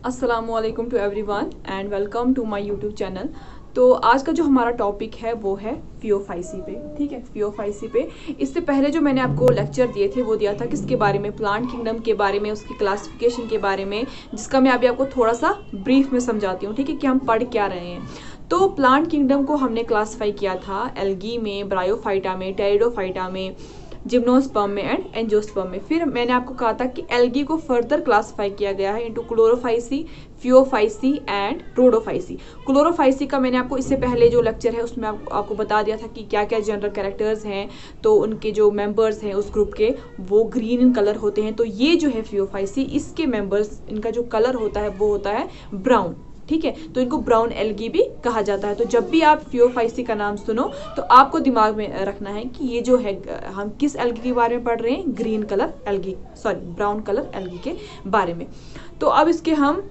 अस्सलामुअलैकुम to everyone and welcome to my YouTube channel. तो आज का जो हमारा टॉपिक है वो है फियोफाइसी पे। ठीक है, फियोफाइसी पे इससे पहले जो मैंने आपको लेक्चर दिए थे वो दिया था किसके बारे में, प्लांट किंगडम के बारे में, उसकी क्लासिफिकेशन के बारे में, जिसका मैं अभी आपको थोड़ा सा ब्रीफ में समझाती हूँ। ठीक है, कि हम पढ़ क्या रहे हैं। तो प्लांट किंगडम को हमने क्लासीफाई किया था एल्गी में, ब्रायोफाइटा में, टेरिडोफाइटा में, जिम्नोस्पर्म में एंड एंजियोस्पर्म में। फिर मैंने आपको कहा था कि एल्गी को फर्दर क्लासिफाई किया गया है into Chlorophyceae, Phaeophyceae and Rhodophyceae. Chlorophyceae का मैंने आपको इससे पहले जो लेक्चर है उसमें आपको बता दिया था कि क्या क्या जनरल कैरेक्टर्स हैं। तो उनके जो मेंबर्स हैं उस ग्रुप के वो ग्रीन इन कलर होते हैं। तो ये जो है फियोफाइसी, इसके मेंबर्स, इनका जो कलर होता है वो होता है ब्राउन। ठीक है, तो इनको ब्राउन एल्गी भी कहा जाता है। तो जब भी आप फियोफाइसी का नाम सुनो तो आपको दिमाग में रखना है कि ये जो है हम किस एल्गी के बारे में पढ़ रहे हैं, green colour algae, sorry brown colour algae के बारे में। तो अब इसके हम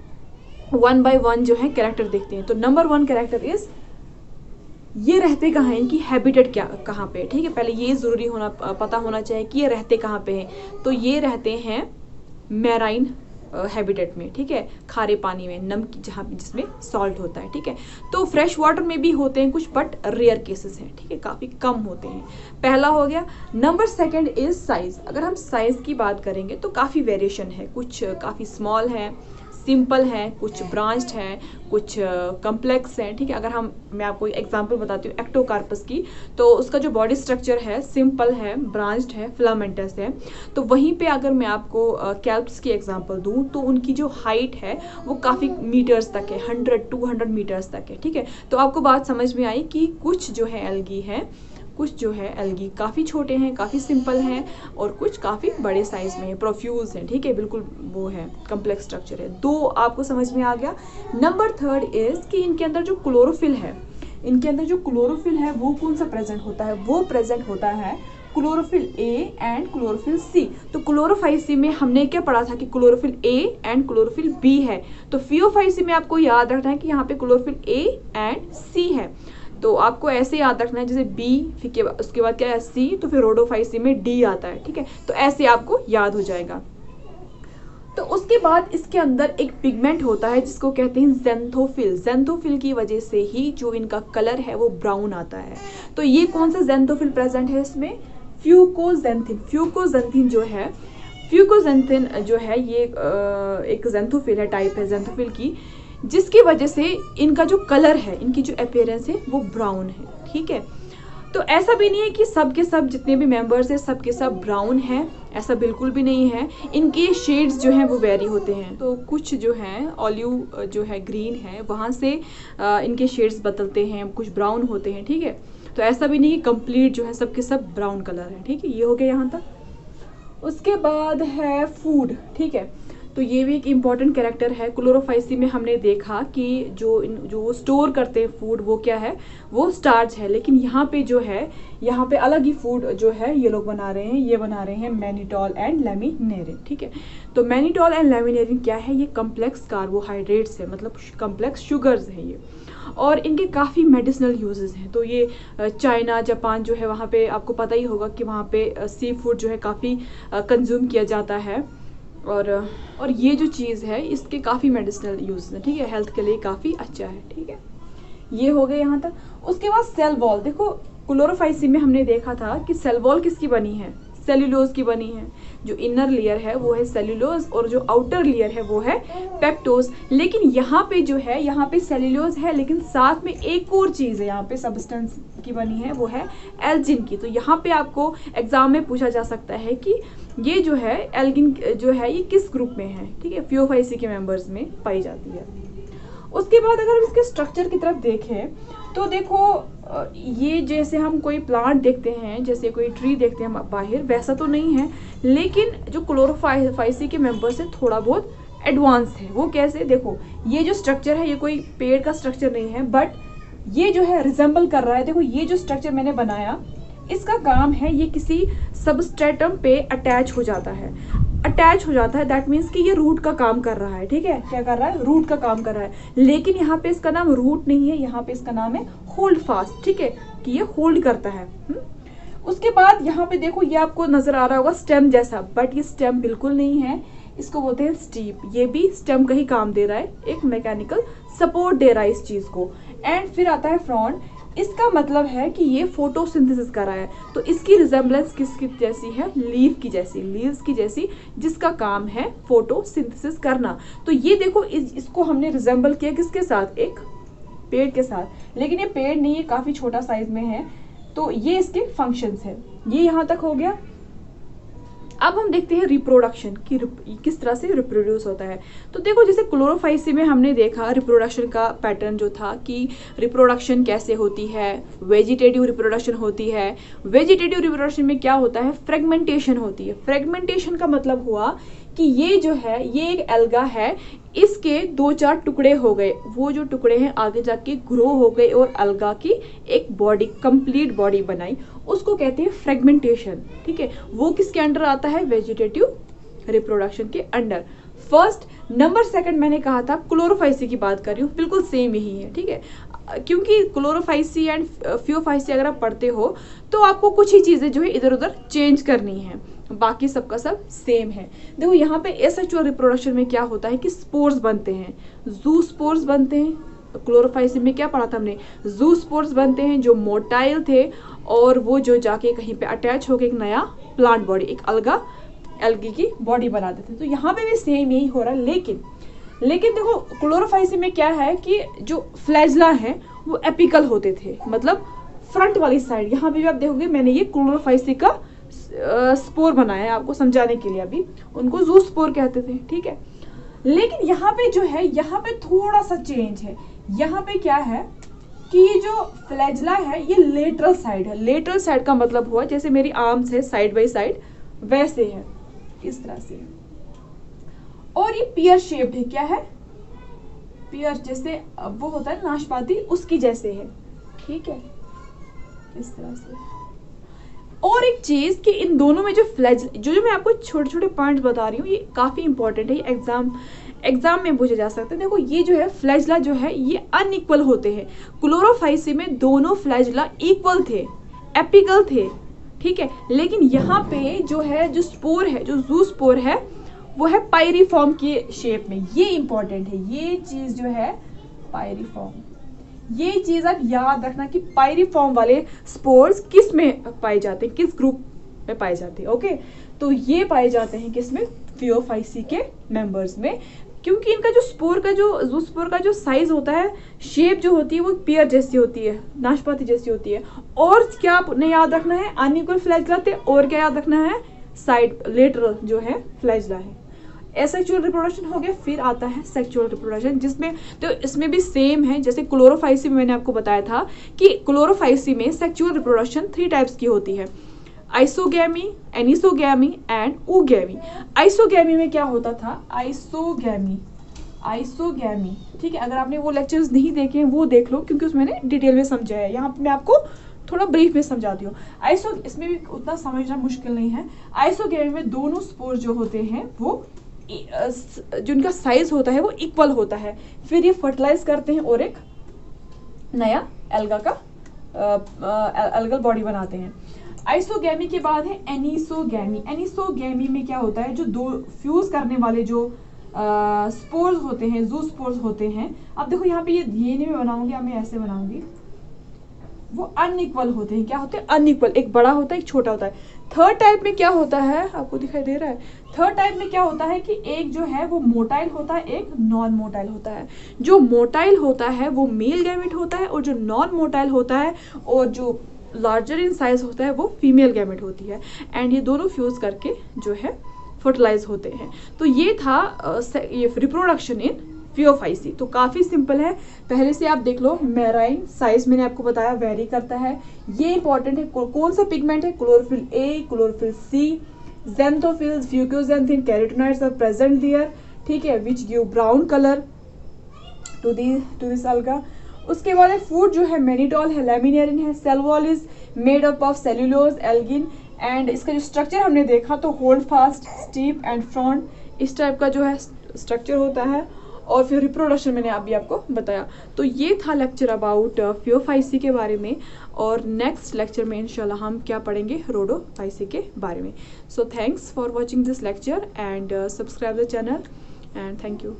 वन बाय वन जो है कैरेक्टर देखते हैं। तो नंबर 1 कैरेक्टर इज, ये रहते कहाँ हैं, इनकी हैबिटेट क्या कहाँ पे है। ठीक है, पहले ये जरूरी होना पता होना चाहिए कि ये रहते कहाँ पे हैं। तो ये रहते हैं मैराइन हैबिटेट में। ठीक है, खारे पानी में, नम जहाँ जिसमें सॉल्ट होता है। ठीक है, तो फ्रेश वाटर में भी होते हैं कुछ, बट रेयर केसेस हैं। ठीक है, काफी कम होते हैं। पहला हो गया। Number 2 is size. अगर हम साइज की बात करेंगे तो काफी वेरिएशन है, कुछ काफी स्मॉल है, सिंपल है, कुछ ब्रांच्ड है, कुछ कम्प्लेक्स है। ठीक है, अगर मैं आपको एग्जांपल बताती हूँ एक्टोकार्पस की, तो उसका जो बॉडी स्ट्रक्चर है सिंपल है, ब्रांच्ड है, फिलामेंटस है। तो वहीं पे अगर मैं आपको कैल्प्स की एग्जांपल दूं तो उनकी जो हाइट है वो काफ़ी मीटर्स तक है, 100-200 मीटर्स तक है। ठीक है, तो आपको बात समझ में आई कि कुछ जो है एल्गी है, कुछ जो है एल्गी काफ़ी छोटे हैं, काफ़ी सिंपल हैं, और कुछ काफ़ी बड़े साइज में है, प्रोफ्यूज हैं। ठीक है, बिल्कुल वो है, कम्प्लेक्स स्ट्रक्चर है। 2 आपको समझ में आ गया। नंबर 3 इज कि इनके अंदर जो क्लोरोफिल है, इनके अंदर जो क्लोरोफिल है वो कौन सा प्रेजेंट होता है, वो प्रेजेंट होता है chlorophyll A and chlorophyll C. तो क्लोरोफाइसी में हमने क्या पढ़ा था कि chlorophyll A and chlorophyll B है। तो फियोफाइसी में आपको याद रखना है कि यहाँ पे क्लोरोफिल ए एंड सी है। तो आपको ऐसे याद रखना है, जैसे बी, फिर उसके बाद क्या है सी, तो फिर रोडोफाइसी में डी आता है। ठीक है, तो ऐसे आपको याद हो जाएगा। तो उसके बाद इसके अंदर एक पिगमेंट होता है जिसको कहते हैं ज़ेंथोफिल। ज़ेंथोफिल की वजह से ही जो इनका कलर है वो ब्राउन आता है। तो ये कौन सा ज़ेंथोफिल प्रेजेंट है इसमें, फ्यूकोजेंथिन। फ्यूकोजेंथिन जो है, फ्यूकोजेंथिन जो है ये एक ज़ेंथोफिल है, टाइप है ज़ेंथोफिल की, जिसकी वजह से इनका जो कलर है, इनकी जो अपीयरेंस है वो ब्राउन है। ठीक है, तो ऐसा भी नहीं है कि सब के सब जितने भी मेंबर्स हैं सब के सब ब्राउन हैं, ऐसा बिल्कुल भी नहीं है। इनके शेड्स जो हैं वो वेरी होते हैं। तो कुछ जो है ऑलिव जो है ग्रीन है, वहाँ से इनके शेड्स बदलते हैं, कुछ ब्राउन होते हैं। ठीक है, तो ऐसा भी नहीं कि कंप्लीट जो है सब के सब ब्राउन कलर है। ठीक है, ये हो गया यहाँ तक। उसके बाद है फूड। ठीक है, तो ये भी एक इम्पॉर्टेंट कैरेक्टर है। क्लोरोफाइसी में हमने देखा कि जो स्टोर करते हैं फूड वो क्या है, वो स्टार्च है। लेकिन यहाँ पे जो है, यहाँ पे अलग ही फूड जो है ये लोग बना रहे हैं, ये बना रहे हैं मैनिटॉल एंड लैमिनेरिन। ठीक है, तो मैनिटॉल एंड लैमिनेरिन क्या है, ये कम्प्लेक्स कार्बोहाइड्रेट्स है, मतलब कम्प्लेक्स शुगर्स है ये, और इनके काफ़ी मेडिसिनल यूजेस हैं। तो ये चाइना, जापान जो है वहाँ पे आपको पता ही होगा कि वहाँ पे सी फूड जो है काफ़ी कंज्यूम किया जाता है, और ये जो चीज़ है इसके काफ़ी मेडिसिनल यूज है। ठीक है, हेल्थ के लिए काफ़ी अच्छा है। ठीक है, ये हो गया यहाँ तक। उसके बाद सेल वॉल। देखो क्लोरोफाइसी में हमने देखा था कि सेल वॉल किसकी बनी है, सेल्यूलोज की बनी है। जो इनर लेयर है वो है सेल्यूलोज और जो आउटर लेयर है वो है पेप्टोज। लेकिन यहाँ पे जो है, यहाँ पे सेल्यूलोज है लेकिन साथ में एक और चीज़ है यहाँ पे सब्सटेंस की बनी है, वो है एल्जिन की। तो यहाँ पे आपको एग्जाम में पूछा जा सकता है कि ये जो है एल्गिन जो है ये किस ग्रुप में है। ठीक है, फियोफाइसी के मेंबर्स में पाई जाती है। उसके बाद अगर हम इसके स्ट्रक्चर की तरफ देखें तो देखो ये जैसे हम कोई प्लांट देखते हैं, जैसे कोई ट्री देखते हैं बाहर, वैसा तो नहीं है। लेकिन जो क्लोरोफाइसी के मेंबर्स है थोड़ा बहुत एडवांस है। वो कैसे, देखो ये जो स्ट्रक्चर है ये कोई पेड़ का स्ट्रक्चर नहीं है, बट ये जो है रिजेंबल कर रहा है। देखो ये जो स्ट्रक्चर मैंने बनाया, इसका काम है ये किसी सबस्ट्रेटम पे अटैच हो जाता है, अटैच हो जाता है। दैट मीन्स कि ये रूट का काम कर रहा है। ठीक है, क्या कर रहा है, रूट का काम कर रहा है। लेकिन यहाँ पे इसका नाम रूट नहीं है, यहाँ पे इसका नाम है होल्ड फास्ट। ठीक है, कि ये होल्ड करता है। उसके बाद यहाँ पे देखो ये आपको नजर आ रहा होगा स्टेम जैसा, बट ये स्टेम बिल्कुल नहीं है। इसको बोलते हैं स्टीप। ये भी स्टेम का ही काम दे रहा है, एक मैकेनिकल सपोर्ट दे रहा है इस चीज को। एंड फिर आता है फ्रॉन्ड, इसका मतलब है कि ये फोटोसिंथेसिस कर रहा है। तो इसकी रिजेम्बलेंस किसकी जैसी है? लीफ की जैसी, लीव्स की जैसी, जिसका काम है फोटोसिंथेसिस करना। तो ये देखो इसको हमने रिजेम्बल किया किसके साथ? एक पेड़ के साथ। लेकिन ये पेड़ नहीं है, काफी छोटा साइज में है। तो ये इसके फंक्शंस है। ये यहां तक हो गया। अब हम देखते हैं रिप्रोडक्शन की किस तरह से रिप्रोड्यूस होता है। तो देखो जैसे क्लोरोफाइसी में हमने देखा रिप्रोडक्शन का पैटर्न जो था कि रिप्रोडक्शन कैसे होती है, वेजिटेटिव रिप्रोडक्शन होती है। वेजिटेटिव रिप्रोडक्शन में क्या होता है? फ्रेगमेंटेशन होती है। फ्रेगमेंटेशन का मतलब हुआ कि ये जो है, ये एक एल्गा है, इसके 2-4 टुकड़े हो गए, वो जो टुकड़े हैं आगे जाके ग्रो हो गए और अलगा की एक बॉडी, कंप्लीट बॉडी बनाई, उसको कहते हैं फ्रेगमेंटेशन। ठीक है, वो किसके अंडर आता है? वेजिटेटिव रिप्रोडक्शन के अंडर। फर्स्ट नंबर सेकंड मैंने कहा था क्लोरोफाइसी की बात कर रही हूँ, बिल्कुल सेम यही है। ठीक है, क्योंकि क्लोरोफाइसी एंड फियोफाइसी अगर आप पढ़ते हो तो आपको कुछ ही चीजें जो है इधर उधर चेंज करनी है, बाकी सबका सब सेम है। देखो यहाँ पे एसेक्सुअल रिप्रोडक्शन में क्या होता है कि स्पोर्स बनते हैं, जू स्पोर्स बनते हैं। क्लोरोफाइसी में क्या पढ़ा था हमने? जू स्पोर्स बनते हैं जो मोटाइल थे और वो जो जाके कहीं पे अटैच होकर एक नया प्लांट बॉडी, एक एल्गी की बॉडी बना देते हैं। तो यहाँ पे भी सेम यही हो रहा है। लेकिन देखो क्लोरोफाइसी में क्या है कि जो फ्लैजला है वो एपिकल होते थे, मतलब फ्रंट वाली साइड। यहाँ पे भी आप देखोगे मैंने ये क्लोरोफाइसी का स्पोर बनाया है आपको समझाने के लिए, अभी उनको जू स्पोर कहते थे। ठीक है, लेकिन यहाँ पे जो है, यहाँ पे थोड़ा सा चेंज है। यहाँ पे क्या है कि ये जो फ्लैजला है ये लेटरल साइड है। लेटरल साइड का मतलब हुआ जैसे मेरी आर्म्स है साइड बाई साइड, वैसे है, इस तरह से। और ये पियर शेप्ड है। क्या है? पियर, जैसे वो होता है नाशपाती, उसकी जैसे है। ठीक है, इस तरह से। और एक चीज कि इन दोनों में जो फ्लैज, जो मैं आपको छोटे छोटे पॉइंट्स बता रही हूँ, ये काफी इंपॉर्टेंट है, एग्जाम में पूछे जा सकते हैं। देखो ये जो है फ्लैजला जो है ये अनइक्वल होते हैं। क्लोरोफाइसी में दोनों फ्लैजला इक्वल थे, एपिकल थे। ठीक है, लेकिन यहाँ पे जो है, जो स्पोर है, जो जू स्पोर है, वो है पायरिफॉर्म के शेप में। ये इंपॉर्टेंट है, ये चीज जो है पायरिफॉर्म। ये चीज आप याद रखना कि पायरिफॉर्म वाले स्पोर्स किस में पाए जाते हैं, किस ग्रुप में पाए जाते हैं। ओके, तो ये पाए जाते हैं किसमें? फियोफाइसी के मेंबर्स में, क्योंकि इनका जो स्पोर का जो स्पोर का जो साइज होता है, शेप जो होती है वो पियर जैसी होती है, नाशपाती जैसी होती है। और क्या आपने याद रखना है? अनइक्वल फ्लैजला थे। और क्या याद रखना है? साइड लेटरल जो है फ्लैजला है। एसेक्सुअल रिप्रोडक्शन हो गया। फिर आता है सेक्सुअल रिप्रोडक्शन, जिसमें तो इसमें भी सेम है जैसे क्लोरोफाइसी में मैंने आपको बताया था कि क्लोरोफाइसी में सेक्सुअल रिप्रोडक्शन 3 टाइप्स की होती है, isogamy, anisogamy and oogamy. Isogamy में क्या होता था? आइसोगैमी, ठीक है, अगर आपने वो लेक्चर्स नहीं देखे वो देख लो, क्योंकि उसमें मैंने डिटेल में समझाया है। यहाँ मैं आपको थोड़ा ब्रीफ में समझाती हूँ। इसमें भी उतना समझना मुश्किल नहीं है। आइसोगैमी में दोनों स्पोर जो होते हैं वो जिनका साइज होता है वो इक्वल होता है। फिर ये फर्टिलाइज करते हैं और एक नया एल्गा का एल्गल बॉडी बनाते हैं। आइसोगैमी के बाद है एनिसोगैमी। एनिसोगैमी में क्या होता है? जो दो फ्यूज करने वाले जो स्पोर्स होते हैं, जू स्पोर्स होते हैं। अब देखो यहाँ पे ये नहीं मैं बनाऊंगी, अब मैं ऐसे बनाऊंगी, वो अनइक्वल होते हैं। क्या होते हैं? अनइक्वल। एक बड़ा होता है, एक छोटा होता है। थर्ड टाइप में क्या होता है? आपको दिखाई दे रहा है? थर्ड टाइप में क्या होता है कि एक जो है वो मोटाइल होता है, एक नॉन मोटाइल होता है। जो मोटाइल होता है वो मेल गैमेट होता है, और जो नॉन मोटाइल होता है और जो लार्जर इन साइज होता है वो फीमेल गैमेट होती है। एंड ये दोनों फ्यूज करके जो है फर्टिलाइज होते हैं। तो ये था ये रिप्रोडक्शन इन फियोफाइसी। तो काफी सिंपल है, पहले से आप देख लो। मेराइन साइज मैंने आपको बताया वेरी करता है, ये इंपॉर्टेंट है। कौन सा पिगमेंट है? Chlorophyll A, chlorophyll C, xanthophylls, fucoxanthin, carotenoids are present there. ठीक है, which give brown colour to this alga। उसके बाद है फूड जो है मेनिटॉल है, लेमिनेरिन है, cell wall is made up of cellulose, algin. And इसका जो स्ट्रक्चर हमने देखा तो holdfast, stipe and frond, इस टाइप का जो है स्ट्रक्चर होता है। और फिर रिप्रोडक्शन मैंने अभी आपको बताया। तो ये था लेक्चर अबाउट फियोफाइसी के बारे में, और नेक्स्ट लेक्चर में इंशाल्लाह हम क्या पढ़ेंगे, रोडोफाइसी के बारे में। So thanks for watching this lecture and subscribe the channel and thank you.